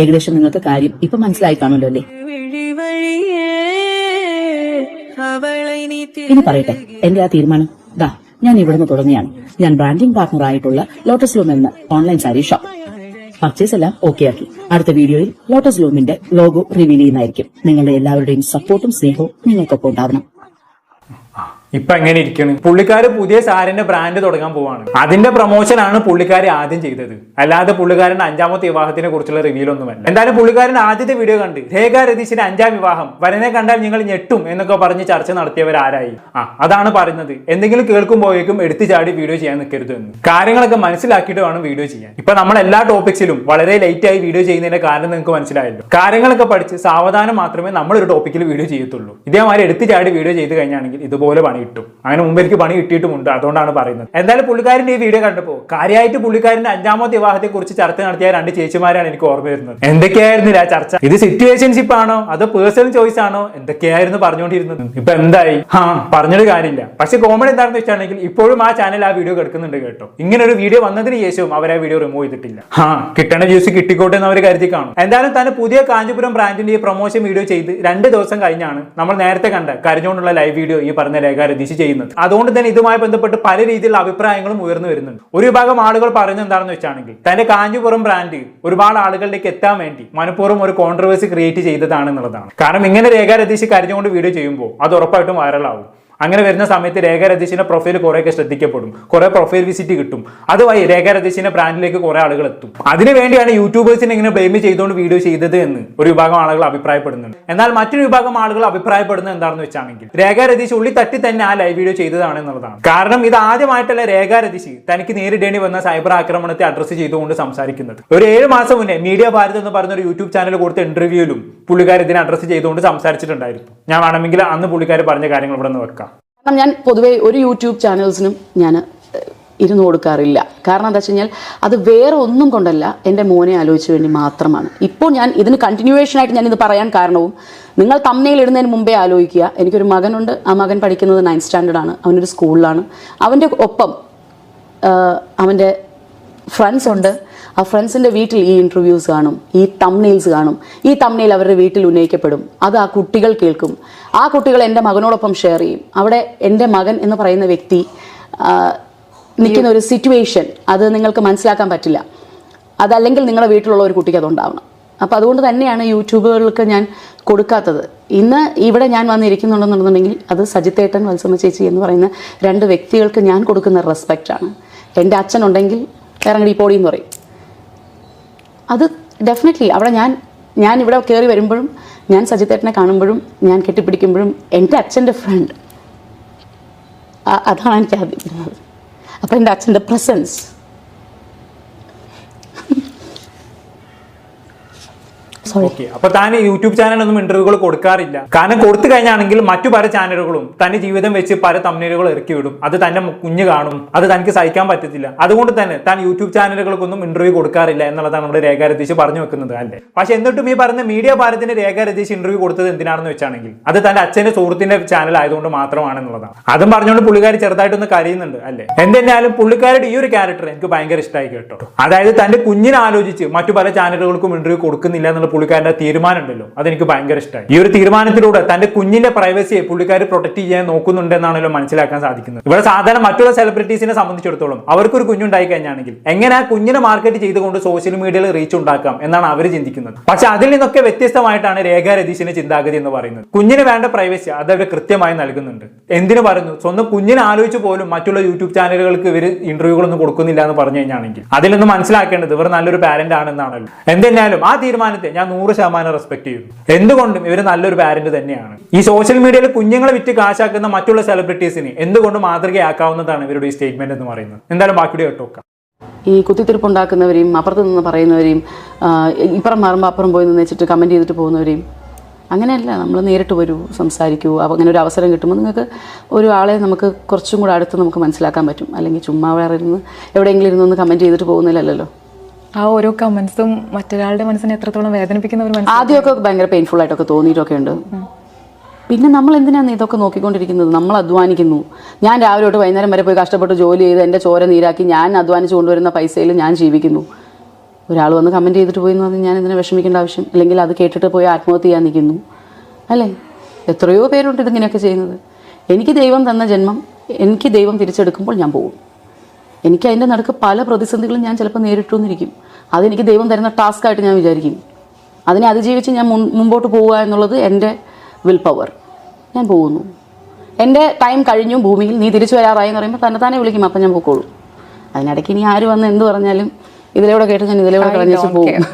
ഏകദേശം നിങ്ങൾക്ക് കാര്യം ഇപ്പൊ മനസ്സിലായി കാണുമല്ലോ അല്ലേ? ഇനി പറയട്ടെ എന്റെ ആ തീരുമാനം. ദാ ഞാൻ ഇവിടുന്ന് തുടങ്ങിയാണ്. ഞാൻ ബ്രാൻഡിംഗ് പാർട്ണർ ആയിട്ടുള്ള ലോട്ടസ് ലൂം എന്ന ഓൺലൈൻ സാരി ഷോപ്പ്. പർച്ചേസ് എല്ലാം ഓക്കെ ആക്കി. അടുത്ത വീഡിയോയിൽ ലോട്ടസ് ലൂമിന്റെ ലോഗോ റിവീൽ ചെയ്യുന്നതായിരിക്കും. നിങ്ങളുടെ എല്ലാവരുടെയും സപ്പോർട്ടും സ്നേഹവും നിങ്ങൾക്കൊപ്പം ഉണ്ടാവണം.
ഇപ്പൊ എങ്ങനെ ഇരിക്കണം? പുള്ളിക്കാര് പുതിയ സാരിന്റെ ബ്രാൻഡ് തുടങ്ങാൻ പോവാണ്. അതിന്റെ പ്രൊമോഷൻ ആണ് പുള്ളിക്കാരി ആദ്യം ചെയ്തത്. അല്ലാതെ പുള്ളിക്കാരന്റെ അഞ്ചാമത്തെ വിവാഹത്തിനെ കുറിച്ചുള്ള റിവ്യൂ ഒന്നുമല്ല. എന്തായാലും പുള്ളിക്കാരൻ ആദ്യത്തെ വീഡിയോ കണ്ട് രേഖ രതീഷിന്റെ 5ാം വിവാഹം വരനെ കണ്ടാൽ നിങ്ങൾ ഞെട്ടും എന്നൊക്കെ പറഞ്ഞ് ചർച്ച നടത്തിയവരാരായി? അതാണ് പറയുന്നത്. എന്തെങ്കിലും കേൾക്കുമ്പോഴേക്കും എടുത്തു ചാടി വീഡിയോ ചെയ്യാൻ നിൽക്കരുത് എന്ന്. കാര്യങ്ങളൊക്കെ മനസ്സിലാക്കിയിട്ട് വേണം വീഡിയോ ചെയ്യാൻ. ഇപ്പൊ നമ്മൾ എല്ലാ ടോപ്പിക്സിലും വളരെ ലേറ്റ് ആയി വീഡിയോ ചെയ്യുന്നതിന്റെ കാരണം നിങ്ങൾക്ക് മനസ്സിലായല്ലോ. കാര്യങ്ങളൊക്കെ പഠിച്ച് സാവധാനം മാത്രമേ നമ്മളൊരു ടോപ്പിക്കിൽ വീഡിയോ ചെയ്യത്തുള്ളൂ. ഇതേമാതിരി എടുത്തു ചാടി വീഡിയോ ചെയ്ത് കഴിഞ്ഞാണെങ്കിൽ ഇതുപോലെ പണി കിട്ടും. അങ്ങനെ മുമ്പ് എനിക്ക് പണി കിട്ടിയിട്ടുമുണ്ട്. അതുകൊണ്ടാണ് പറയുന്നത്. എന്തായാലും പുള്ളിക്കാരന്റെ ഈ വീഡിയോ കണ്ടപ്പോൾ കാര്യമായിട്ട് പുള്ളിക്കാരന്റെ 5ാമത്തെ വിവാഹത്തെ കുറിച്ച് ചർച്ച നടത്തിയ 2 ചേച്ചിമാരാണ് എനിക്ക് ഓർമ്മ വരുന്നത്. എന്തൊക്കെയായിരുന്നില്ല ആ ചർച്ച? ഇത് സിറ്റുവേഷൻഷിപ്പ് ആണോ അതോ പേഴ്സണൽ ചോയ്സ് ആണോ എന്തൊക്കെയായിരുന്നു പറഞ്ഞുകൊണ്ടിരുന്നത്? ഇപ്പൊ എന്തായി? പറഞ്ഞൊരു കാര്യമില്ല. പക്ഷെ കോമഡി എന്താണെന്ന് വെച്ചാണെങ്കിൽ ഇപ്പോഴും ആ ചാനൽ ആ വീഡിയോ കിടക്കുന്നുണ്ട് കേട്ടോ. ഇങ്ങനെ ഒരു വീഡിയോ വന്നതിന് ശേഷവും അവർ ആ വീഡിയോ റിമൂവ് ചെയ്തിട്ടില്ല. കിട്ടേണ്ട ജ്യൂസ് കിട്ടിക്കോട്ടെ എന്ന് അവർ കരുതി കാണും. എന്തായാലും തന്നെ പുതിയ കാഞ്ചീപുരം ബ്രാൻഡിന്റെ ഈ പ്രൊമോഷൻ വീഡിയോ ചെയ്ത് 2 ദിവസം കഴിഞ്ഞാണ് നമ്മൾ നേരത്തെ കണ്ട കരഞ്ഞുകൊണ്ടുള്ള ലൈവ് വീഡിയോ ഈ പറഞ്ഞ രേഖ രതീഷ് ചെയ്യുന്നത്. അതുകൊണ്ട് തന്നെ ഇതുമായി ബന്ധപ്പെട്ട് പല രീതിയിലുള്ള അഭിപ്രായങ്ങളും ഉയർന്നു വരുന്നുണ്ട്. ഒരു വിഭാഗം ആളുകൾ പറയുന്നത് എന്താണെന്ന് വെച്ചാണെങ്കിൽ തന്റെ കാഞ്ചീപുരം ബ്രാൻഡ് ഒരുപാട് ആളുകളിലേക്ക് എത്താൻ വേണ്ടി മനഃപൂർവ്വം ഒരു കോൺട്രവേഴ്സി ക്രിയേറ്റ് ചെയ്തതാണെന്നുള്ളതാണ്. കാരണം ഇങ്ങനെ രേഖ രതീഷ് കരഞ്ഞുകൊണ്ട് വീഡിയോ ചെയ്യുമ്പോൾ അത് ഉറപ്പായിട്ടും വൈറലാവും. അങ്ങനെ വരുന്ന സമയത്ത് രേഖ രതീഷിന്റെ പ്രൊഫൈൽ കുറെയൊക്കെ ശ്രദ്ധിക്കപ്പെടും, കുറെ പ്രൊഫൈൽ വിസിറ്റ് കിട്ടും. അതുവഴി രേഖ രതീഷിന്റെ ബ്രാൻഡിലേക്ക് കുറെ ആളുകൾ എത്തും. അതിനുവേണ്ടിയാണ് യൂട്യൂബേഴ്സിനെ ഇങ്ങനെ ബ്ലെയിം ചെയ്തുകൊണ്ട് വീഡിയോ ചെയ്തത് എന്ന് ഒരു വിഭാഗം ആളുകൾ അഭിപ്രായപ്പെടുന്നുണ്ട്. എന്നാൽ മറ്റൊരു വിഭാഗം ആളുകൾ അഭിപ്രായപ്പെടുന്നത് എന്താണെന്ന് വെച്ചാണെങ്കിൽ രേഖ രതീഷ് ഉള്ളി തട്ടി തന്നെ ആ ലൈവ് വീഡിയോ ചെയ്തതാണ് എന്നുള്ളതാണ്. കാരണം ഇത് ആദ്യമായിട്ടല്ല രേഖ രതീഷ് തനിക്ക് നേരിടേണ്ടി വന്ന സൈബർ ആക്രമണത്തെ അഡ്രസ് ചെയ്തുകൊണ്ട് സംസാരിക്കുന്നത്. ഒരു 7 മാസം മുന്നേ മീഡിയ ഭാരത് എന്ന് പറഞ്ഞ ഒരു യൂട്യൂബ് ചാനൽ കൊടുത്ത ഇന്റർവ്യൂവിലും പുള്ളിക്കാർ ഇതിനെ അഡ്രസ് ചെയ്തുകൊണ്ട് സംസാരിച്ചിട്ടുണ്ടായിരുന്നു. ഞാൻ വേണമെങ്കിൽ അന്ന് പുള്ളിക്കാർ പറഞ്ഞ കാര്യങ്ങൾ ഇവിടെ നിന്ന് വെക്കാം.
കാരണം ഞാൻ പൊതുവെ ഒരു യൂട്യൂബ് ചാനൽസിനും ഞാൻ ഇരുന്ന് കൊടുക്കാറില്ല. കാരണം എന്താ വെച്ച് കഴിഞ്ഞാൽ അത് വേറെ ഒന്നും കൊണ്ടല്ല, എൻ്റെ മോനെ ആലോചിച്ച് വേണ്ടി മാത്രമാണ്. ഇപ്പോൾ ഞാൻ ഇതിന് കണ്ടിന്യൂവേഷൻ ആയിട്ട് ഞാനിത് പറയാൻ കാരണവും നിങ്ങൾ തമ്മിൽ ഇടുന്നതിന് മുമ്പേ ആലോചിക്കുക. എനിക്കൊരു മകനുണ്ട്. ആ മകൻ പഠിക്കുന്നത് 9th സ്റ്റാൻഡേർഡ് ആണ്. അവനൊരു സ്കൂളിലാണ്. അവൻ്റെ ഒപ്പം അവൻ്റെ ഫ്രണ്ട്സ് ഉണ്ട്. ആ ഫ്രണ്ട്സിൻ്റെ വീട്ടിൽ ഈ ഇൻ്റർവ്യൂസ് കാണും, ഈ തംബ്നെയിൽസ് കാണും. ഈ തംബ്നെയിൽ അവരുടെ വീട്ടിൽ ഉന്നയിക്കപ്പെടും. അത് ആ കുട്ടികൾ കേൾക്കും. ആ കുട്ടികൾ എൻ്റെ മകനോടൊപ്പം ഷെയർ ചെയ്യും. അവിടെ എൻ്റെ മകൻ എന്ന് പറയുന്ന വ്യക്തി നിൽക്കുന്ന ഒരു സിറ്റുവേഷൻ അത് നിങ്ങൾക്ക് മനസ്സിലാക്കാൻ പറ്റില്ല. അതല്ലെങ്കിൽ നിങ്ങളുടെ വീട്ടിലുള്ള ഒരു കുട്ടിക്ക് അതുണ്ടാവണം. അപ്പോൾ അതുകൊണ്ട് തന്നെയാണ് യൂട്യൂബുകൾക്ക് ഞാൻ കൊടുക്കാത്തത്. ഇന്ന് ഇവിടെ ഞാൻ വന്നിരിക്കുന്നുണ്ടെന്നുണ്ടെങ്കിൽ അത് സജിത്തേട്ടൻ, വത്സമ്മ ചേച്ചി എന്ന് പറയുന്ന 2 വ്യക്തികൾക്ക് ഞാൻ കൊടുക്കുന്ന റെസ്പെക്റ്റാണ്. എൻ്റെ അച്ഛനുണ്ടെങ്കിൽ ഇറങ്ങി പോടി എന്ന് പറയും. അത് ഡെഫിനറ്റ്ലി അവിടെ ഞാൻ ഇവിടെ കയറി വരുമ്പോഴും ഞാൻ സജിത്തേട്ടനെ കാണുമ്പോഴും ഞാൻ കെട്ടിപ്പിടിക്കുമ്പോഴും എൻ്റെ അച്ഛൻ്റെ ഫ്രണ്ട് അതാണ് എനിക്ക് ആദ്യം വരുന്നത്. അപ്പം എൻ്റെ അച്ഛൻ്റെ പ്രസൻസ്
അപ്പൊ താൻ യൂട്യൂബ് ചാനലൊന്നും ഇന്റർവ്യൂകൾ കൊടുക്കാറില്ല. കാരണം കൊടുത്തു കഴിഞ്ഞാണെങ്കിൽ മറ്റു പല ചാനലുകളും തന്റെ ജീവിതം വെച്ച് പല തമ്മിലുകൾ ഇറക്കി വിടും. അത് തന്റെ കുഞ്ഞ് കാണും. അത് തനിക്ക് സഹിക്കാൻ പറ്റത്തില്ല. അതുകൊണ്ട് തന്നെ താൻ യൂട്യൂബ് ചാനലുകൾക്കൊന്നും ഇന്റർവ്യൂ കൊടുക്കാറില്ല എന്നുള്ളതാണ് നമ്മുടെ രേഖ രതീഷ് പറഞ്ഞു വെക്കുന്നത് അല്ലേ. പക്ഷെ എന്നിട്ടും ഈ പറഞ്ഞ മീഡിയ ഭാരതിന്റെ രേഖ രതീഷ് ഇന്റർവ്യൂ കൊടുത്തത് എന്തിനാണെന്ന് വെച്ചാണെങ്കിൽ അത് തന്റെ അച്ഛന്റെ സുഹൃത്തിന്റെ ചാനൽ ആയതുകൊണ്ട് മാത്രമാണെന്നുള്ളതാണ്. അതും പറഞ്ഞുകൊണ്ട് പുള്ളിക്കാരി ചെറുതായിട്ടൊന്ന് കരയുന്നുണ്ട് അല്ലേ. എന്തെന്നാലും പുള്ളിക്കാരുടെ ഈ ഒരു ക്യാരക്ടർ എനിക്ക് ഭയങ്കര ഇഷ്ടമായി കേട്ടോ. അതായത് തന്റെ കുഞ്ഞിനെ ആലോചിച്ച് മറ്റു പല ചാനലുകൾക്കും ഇന്റർവ്യൂ കൊടുക്കുന്നില്ല എന്നുള്ള പുള്ളിക്കാരുടെ തീരുമാനം ഉണ്ടല്ലോ, അതെനിക്ക് ഭയങ്കര ഇഷ്ടമായി. ഈ ഒരു തീരുമാനത്തിലൂടെ തന്റെ കുഞ്ഞിന്റെ പ്രൈവസിയെ പുള്ളിക്കാർ പ്രൊട്ടക്ട് ചെയ്യാൻ നോക്കുന്നുണ്ടെന്നാണല്ലോ മനസ്സിലാക്കാൻ സാധിക്കുന്നത്. ഇവിടെ സാധാരണ മറ്റുള്ള സെലിബ്രിറ്റീസിനെ സംബന്ധിച്ചിടത്തോളം അവർക്കൊരു കുഞ്ഞുണ്ടായി കഴിഞ്ഞാണെങ്കിൽ എങ്ങനെ ആ കുഞ്ഞിനെ മാർക്കറ്റ് ചെയ്തുകൊണ്ട് സോഷ്യൽ മീഡിയയിൽ റീച്ച് ഉണ്ടാക്കാം എന്നാണ് അവർ ചിന്തിക്കുന്നത്. പക്ഷെ അതിൽ നിന്നൊക്കെ വ്യത്യസ്തമായിട്ടാണ് രേഖ രതീഷിന്റെ ചിന്താഗതി എന്ന് പറയുന്നത്. കുഞ്ഞിന് വേണ്ട പ്രൈവസി അതവർ കൃത്യമായി നൽകുന്നുണ്ട്. എന്തിനു പറയുന്നു? സ്വന്തം കുഞ്ഞിനെ ആലോചിച്ച് പോലും മറ്റുള്ള യൂട്യൂബ് ചാനലുകൾക്ക് ഇവർ ഇന്റർവ്യൂകളൊന്നും കൊടുക്കുന്നില്ല എന്ന് പറഞ്ഞു കഴിഞ്ഞാണെങ്കിൽ അതിൽ നിന്ന് മനസ്സിലാക്കേണ്ടത് ഇവർ നല്ലൊരു പാരന്റ് ആണെന്നാണല്ലോ. എന്തെന്നാലും ആ തീരുമാനത്തെ ഞാൻ 100% റെസ്പെക്ട് ചെയ്യുന്നു. എന്തുകൊണ്ടും ഇവർ നല്ലൊരു പാരന്റ് തന്നെയാണ്. ഈ സോഷ്യൽ മീഡിയയിൽ കുഞ്ഞുങ്ങളെ വിറ്റ് കാശാക്കുന്ന മറ്റുള്ള സെലിബ്രിറ്റീസിന് എന്തുകൊണ്ടും മാതൃകയാക്കാവുന്നതാണ് ഇവരുടെ ഈ സ്റ്റേറ്റ്മെന്റ് എന്ന് പറയുന്നത്. എന്തായാലും ബാക്കിയുടെ കേട്ടോക്കാം.
ഈ കുത്തിത്തിരിപ്പുണ്ടാക്കുന്നവരെയും അപ്പുറത്ത് നിന്ന് പറയുന്നവരെയും ഇപ്പുറം മാറുമ്പോൾ അപ്പുറം പോയി നിന്ന് വെച്ചിട്ട് കമൻറ്റ് ചെയ്തിട്ട് പോകുന്നവരെയും അങ്ങനെയല്ല. നമ്മൾ നേരിട്ട് വരൂ, സംസാരിക്കൂ. അപ്പോൾ അങ്ങനെ ഒരു അവസരം കിട്ടുമ്പോൾ നിങ്ങൾക്ക് ഒരു ആളെ നമുക്ക് കുറച്ചും കൂടെ അടുത്ത് നമുക്ക് മനസ്സിലാക്കാൻ പറ്റും. അല്ലെങ്കിൽ ചുമ്മാ വേറെ ഇരുന്ന് എവിടെയെങ്കിലും ഇരുന്നൊന്ന് കമൻറ്റ് ചെയ്തിട്ട് പോകുന്നില്ലല്ലോ.
ആ ഓരോ കമൻസും മറ്റൊരാളുടെ മനസ്സിനെ എത്രത്തോളം വേദനിപ്പിക്കുന്നവർ
ആദ്യമൊക്കെ ഭയങ്കര പെയിൻഫുൾ ആയിട്ടൊക്കെ തോന്നിയിട്ടൊക്കെ ഉണ്ട്. പിന്നെ നമ്മൾ എന്തിനാണ് ഇതൊക്കെ നോക്കിക്കൊണ്ടിരിക്കുന്നത്? നമ്മൾ അധ്വാനിക്കുന്നു. ഞാൻ രാവിലെ തൊട്ട് വൈകുന്നേരം വരെ പോയി കഷ്ടപ്പെട്ട് ജോലി ചെയ്ത് എൻ്റെ ചോര നീരാക്കി ഞാൻ അധ്വാനിച്ച് കൊണ്ടുവരുന്ന പൈസയിൽ ഞാൻ ജീവിക്കുന്നു. ഒരാൾ വന്ന് കമൻറ്റ് ചെയ്തിട്ട് പോയി എന്ന് പറഞ്ഞാൽ ഞാൻ ഇതിനെ വിഷമിക്കേണ്ട ആവശ്യം, അല്ലെങ്കിൽ അത് കേട്ടിട്ട് പോയി ആത്മഹത്യ ചെയ്യാൻ നിൽക്കുന്നു അല്ലേ? എത്രയോ പേരുണ്ട് ഇതിങ്ങനെയൊക്കെ ചെയ്യുന്നത്. എനിക്ക് ദൈവം തന്ന ജന്മം എനിക്ക് ദൈവം തിരിച്ചെടുക്കുമ്പോൾ ഞാൻ പോകും. എനിക്ക് അതിൻ്റെ നടുക്ക് പല പ്രതിസന്ധികളും ഞാൻ ചിലപ്പോൾ നേരിട്ടുവന്നിരിക്കും. അതെനിക്ക് ദൈവം തരുന്ന ടാസ്ക്കായിട്ട് ഞാൻ വിചാരിക്കും. അതിനെ അതിജീവിച്ച് ഞാൻ മുമ്പോട്ട് പോവുക എന്നുള്ളത് എൻ്റെ വിൽ പവർ. ഞാൻ പോകുന്നു. എൻ്റെ ടൈം കഴിഞ്ഞു ഭൂമിയിൽ, നീ തിരിച്ചു വരാറായി എന്ന് പറയുമ്പോൾ തന്നെ വിളിക്കും. അപ്പം ഞാൻ പോയിക്കോളൂ. അതിനിടയ്ക്ക് ഇനി ആര് വന്ന് എന്ത് പറഞ്ഞാലും ഇതിലൂടെ കേട്ട് ഞാൻ ഇതിലൂടെ കളഞ്ഞു പോകും.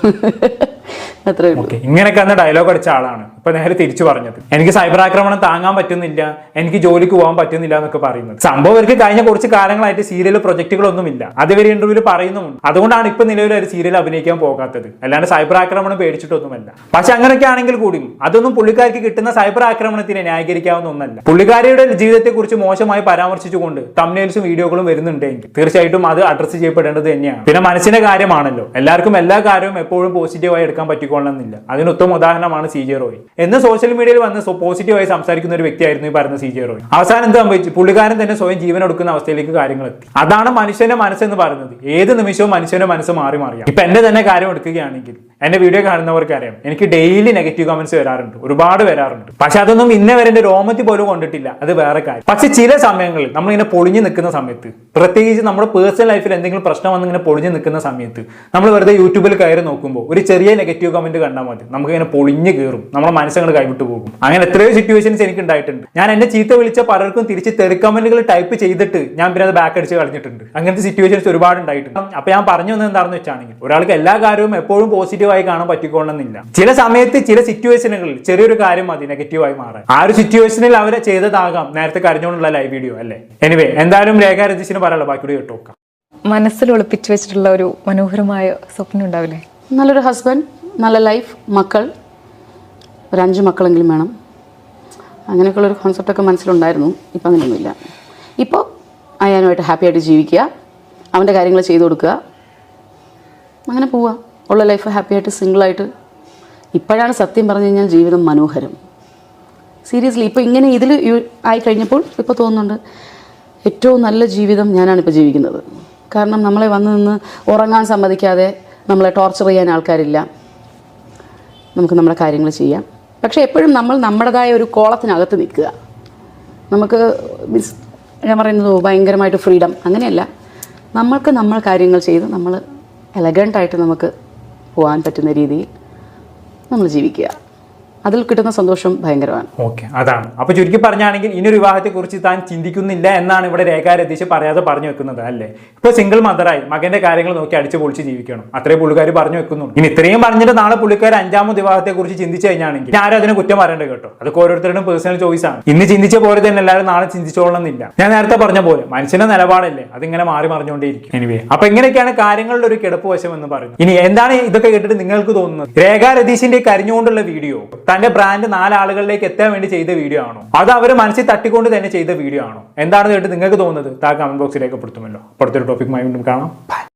അത്രേ ഉള്ളൂ.
ഇങ്ങനെയൊക്കെ അന്ന് ഡയലോഗ് അടിച്ച ആളാണ് ഇപ്പൊ നേരെ തിരിച്ചു പറഞ്ഞത്. എനിക്ക് സൈബർ ആക്രമണം താങ്ങാൻ പറ്റുന്നില്ല, എനിക്ക് ജോലിക്ക് പോകാൻ പറ്റുന്നില്ല എന്നൊക്കെ പറയുന്നത്. സംഭവം ഇവർക്ക് കഴിഞ്ഞ കുറച്ച് കാലങ്ങളായിട്ട് സീരിയൽ പ്രൊജക്ടുകളൊന്നുമില്ല. അത് ഇവർ ഇന്റർവ്യൂവിൽ പറയുന്നുമുണ്ട്. അതുകൊണ്ടാണ് ഇപ്പൊ നിലവിൽ ഒരു സീരിയൽ അഭിനയിക്കാൻ പോകാത്തത്. അല്ലാണ്ട് സൈബർ ആക്രമണം പേടിച്ചിട്ടൊന്നുമല്ല. പക്ഷെ അങ്ങനെയൊക്കെ ആണെങ്കിൽ കൂടിയും അതൊന്നും പുള്ളിക്കാർക്ക് കിട്ടുന്ന സൈബർ ആക്രമണത്തിനെ ന്യായീകരിക്കാവുന്ന ഒന്നല്ല. പുള്ളിക്കാരിയുടെ ജീവിതത്തെ കുറിച്ച് മോശമായി പരാമർശിച്ചുകൊണ്ട് തംബ്നെയിൽസും വീഡിയോകളും വരുന്നുണ്ടെങ്കിൽ തീർച്ചയായിട്ടും അത് അഡ്രസ് ചെയ്യപ്പെടേണ്ടത് തന്നെയാണ്. പിന്നെ മനസ്സിന്റെ കാര്യമാണല്ലോ, എല്ലാവർക്കും എല്ലാ കാര്യവും എപ്പോഴും പോസിറ്റീവായി എടുക്കാൻ പറ്റിക്കൊള്ളണമെന്നില്ല. അതിന് ഉത്തമ ഉദാഹരണമാണ് CJ റോയ്. എന്ന് സോഷ്യൽ മീഡിയയിൽ വന്ന് പോസിറ്റീവായി സംസാരിക്കുന്ന ഒരു വ്യക്തിയായിരുന്നു ഈ പറയുന്ന CJ റോയ്. അവസാനം എന്ത് സംഭവിച്ചു? പുള്ളിക്കാരൻ തന്നെ സ്വയം ജീവൻ എടുക്കുന്ന അവസ്ഥയിലേക്ക് കാര്യങ്ങൾ എത്തി. അതാണ് മനുഷ്യന്റെ മനസ്സെന്ന് പറയുന്നത്. ഏത് നിമിഷവും മനുഷ്യന്റെ മനസ്സ് മാറി മാറിയാം. ഇപ്പൊ എന്റെ തന്നെ കാര്യം എടുക്കുകയാണെങ്കിൽ എന്റെ വീഡിയോ കാണുന്നവർക്ക് അറിയാം, എനിക്ക് ഡെയിലി നെഗറ്റീവ് കമന്റ്സ് വരാറുണ്ട്, ഒരുപാട് വരാറുണ്ട്. പക്ഷെ അതൊന്നും ഇന്നേ വരെ എന്റെ രോമത്തിൽ പോലും കൊണ്ടിട്ടില്ല. അത് വേറെ കാര്യം. പക്ഷെ ചില സമയങ്ങളിൽ നമ്മളിങ്ങനെ പൊളിഞ്ഞു നിൽക്കുന്ന സമയത്ത്, പ്രത്യേകിച്ച് നമ്മുടെ പേഴ്സണൽ ലൈഫിൽ എന്തെങ്കിലും പ്രശ്നം വന്ന് ഇങ്ങനെ പൊളിഞ്ഞു നിൽക്കുന്ന സമയത്ത് നമ്മൾ വെറുതെ യൂട്യൂബിൽ കയറി നോക്കുമ്പോൾ ഒരു ചെറിയ നെഗറ്റീവ് കമന്റ് കണ്ടാൽ മതി, നമുക്ക് ഇങ്ങനെ പൊളിഞ്ഞു കയറും, നമ്മളെ മനസ്സങ്ങൾ കൈവിട്ടു പോകും. അങ്ങനെ എത്രയോ സിറ്റുവേഷൻസ് എനിക്ക് ഉണ്ടായിട്ടുണ്ട്. ഞാൻ എന്നെ ചീത്ത വിളിച്ച പലർക്കും തിരിച്ച് തെറി കമന്റുകൾ ടൈപ്പ് ചെയ്തിട്ട് ഞാൻ പിന്നെ അത് ബാക്ക് അടിച്ച് കളഞ്ഞിട്ടുണ്ട്. അങ്ങനത്തെ സിറ്റുവേഷൻസ് ഒരുപാട് ഉണ്ടായിട്ടുണ്ട്. അപ്പൊ ഞാൻ പറഞ്ഞു വന്നത് എന്താണെന്ന് വെച്ചാണെങ്കിൽ, ഒരാൾക്ക് എല്ലാ കാര്യവും എപ്പോഴും പോസിറ്റീവായി കാണാൻ പറ്റിക്കൊള്ളുന്നില്ല. ചില സമയത്ത് ചില സിറ്റുവേഷനുകളിൽ ചെറിയൊരു കാര്യം മതി നെഗറ്റീവായി മാറാൻ. ആ ഒരു സിറ്റുവേഷനിൽ അവരെ ചെയ്തതാകാം നേരത്തെ കരഞ്ഞുകൊണ്ടുള്ള ലൈവ് വീഡിയോ അല്ലേ. എനിവേ, എന്തായാലും രേഖ രതീഷിന് പറയാലോ, ബാക്കി കേട്ടോക്കാം.
മനസ്സിൽ ഒളിപ്പിച്ചു വെച്ചിട്ടുള്ള ഒരു മനോഹരമായ സ്വപ്നം ഉണ്ടാവില്ലേ?
നല്ലൊരു ഹസ്ബൻഡ്, നല്ല ലൈഫ്, മക്കൾ, ഒരു 5 മക്കളെങ്കിലും വേണം. അങ്ങനെയൊക്കെയുള്ളൊരു കോൺസെപ്റ്റൊക്കെ മനസ്സിലുണ്ടായിരുന്നു. ഇപ്പം അങ്ങനെയൊന്നുമില്ല. ഇപ്പോൾ അയാനുമായിട്ട് ഹാപ്പി ആയിട്ട് ജീവിക്കുക, അവൻ്റെ കാര്യങ്ങൾ ചെയ്തു കൊടുക്കുക, അങ്ങനെ പോവുക. ഉള്ള ലൈഫ് ഹാപ്പി ആയിട്ട് സിംഗിളായിട്ട്. ഇപ്പോഴാണ് സത്യം പറഞ്ഞു കഴിഞ്ഞാൽ ജീവിതം മനോഹരം. സീരിയസ്ലി ഇപ്പോൾ ഇങ്ങനെ ഇതിൽ ആയി കഴിഞ്ഞപ്പോൾ ഇപ്പോൾ തോന്നുന്നുണ്ട് ഏറ്റവും നല്ല ജീവിതം ഞാനാണിപ്പോൾ ജീവിക്കുന്നത്. കാരണം നമ്മളെ വന്ന് നിന്ന് ഉറങ്ങാൻ സമ്മതിക്കാതെ നമ്മളെ ടോർച്ചർ ചെയ്യാൻ ആൾക്കാരില്ല. നമുക്ക് നമ്മുടെ കാര്യങ്ങൾ ചെയ്യാം. പക്ഷേ എപ്പോഴും നമ്മൾ നമ്മുടേതായ ഒരു കോളത്തിനകത്ത് നിൽക്കുക. നമുക്ക് മീൻസ് ഞാൻ പറയുന്നത് ഭയങ്കരമായിട്ട് ഫ്രീഡം അങ്ങനെയല്ല. നമ്മൾക്ക് നമ്മൾ കാര്യങ്ങൾ ചെയ്ത് നമ്മൾ എലഗൻ്റായിട്ട് നമുക്ക് പോകാൻ പറ്റുന്ന രീതിയിൽ നമ്മൾ ജീവിക്കുക. അതിൽ കിട്ടുന്ന സന്തോഷം ഭയങ്കരമാണ്.
ഓക്കെ, അതാണ്. അപ്പൊ ചുരുക്കി പറഞ്ഞാണെങ്കിൽ ഇനി ഒരു വിവാഹത്തെ കുറിച്ച് താൻ ചിന്തിക്കുന്നില്ല എന്നാണ് ഇവിടെ രേഖ രതീഷ് പറയാതെ പറഞ്ഞു വെക്കുന്നത് അല്ലേ. ഇപ്പൊ സിംഗിൾ മദറായി മകന്റെ കാര്യങ്ങൾ നോക്കി അടിച്ചു പൊളിച്ച് ജീവിക്കണം, അത്രേ പുള്ളിക്കാർ പറഞ്ഞു വെക്കുന്നുള്ളൂ. ഇനി ഇത്രയും പറഞ്ഞിട്ട് നാളെ പുള്ളിക്കാർ 5ാമത് വിവാഹത്തെ കുറിച്ച് ചിന്തിച്ചു കഴിഞ്ഞാണെങ്കിൽ ആരും അതിനെ കുറ്റം പറയേണ്ടത് കേട്ടോ. അതൊക്കെ ഓരോരുത്തരുടെയും പേഴ്സണൽ ചോയ്സ് ആണ്. ഇന്ന് ചിന്തിച്ച പോലെ തന്നെ എല്ലാവരും നാളെ ചിന്തിച്ചോളണമെന്നില്ല. ഞാൻ നേരത്തെ പറഞ്ഞ പോലെ മനുഷ്യന്റെ നിലപാടല്ലേ, അതിങ്ങനെ മാറി മറിഞ്ഞുകൊണ്ടേയിരിക്കും. എനിവേ, അപ്പൊ എങ്ങനെയൊക്കെയാണ് കാര്യങ്ങളുടെ ഒരു കിടപ്പ് വശം എന്ന് പറയുന്നത്. ഇനി എന്താണ് ഇതൊക്കെ കേട്ടിട്ട് നിങ്ങൾക്ക് തോന്നുന്നത്? രേഖ രതീഷിന്റെ കരിഞ്ഞുകൊണ്ടുള്ള വീഡിയോ തന്റെ ബ്രാൻഡ് 4 ആളുകളിലേക്ക് എത്താൻ വേണ്ടി ചെയ്ത വീഡിയോ ആണോ, അത് അവർ മനസ്സിൽ തട്ടിക്കൊണ്ട് തന്നെ ചെയ്ത വീഡിയോ ആണോ? എന്താണ് കേട്ട് നിങ്ങൾക്ക് തോന്നുന്നത്? താഴെ കമന്റ് ബോക്സിൽ രേഖപ്പെടുത്തുമല്ലോ. അടുത്തൊരു ടോപ്പിക്കുമായി വീണ്ടും കാണാം. ബൈ.